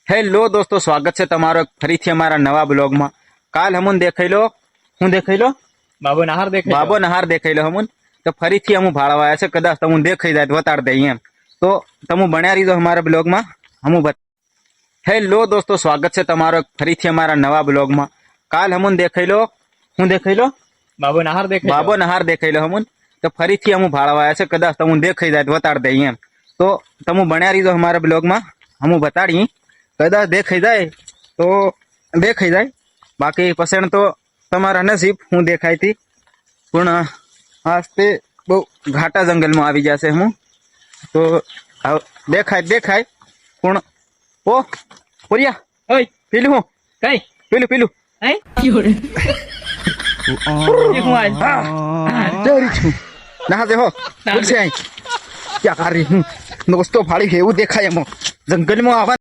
Hello દોસ્તો, સ્વાગત છે તમારો ફરીથી અમારા નવા બ્લોગમાં. કાલ હમુન દેખાયલો હું દેખાયલો બાબો નહાર દેખાય બાબો નહાર દેખાયલો હમુન. તો ફરીથી હમું ભાળવા આવ્યા છે. કદાચ તમને દેખાઈ જાય તો બતાડ દઈએ એમ. તો તમે બન્યા રહીજો અમારા બ્લોગમાં. હેલો દોસ્તો, સ્વાગત છે તમારો ફરીથી અમારા નવા બ્લોગમાં. કાલ હમુન દેખાયલો હું દેખાયલો બાબો નહાર દેખાય બાબો નહાર દેખાયલો હમુન. તો ફરીથી હમું ભાળવા આવ્યા છે. કદાચ તમને દેખાઈ જાય તો બતાડ દઈએ એમ. તો તમે બન્યા રહીજો અમારા બ્લોગમાં. હમું બતાડીએ. કદાચ દેખાઈ જાય તો દેખાઈ જાય, બાકી પસંદ તો તમારા નસીબ હું દેખાયતી. પણ આસ્તે બહુ ઘાટા જંગલમાં આવી જશે હું તો. દેખાય પણ ઓ પોરિયા, ઓય પેલું હું કઈ પેલું હે યોરે એક માલ ડરી છું ના દે હો પૂછે ક્યાં કરી હું દોસ્તો ફાડી એવું દેખાય એમ જંગલમાં આવા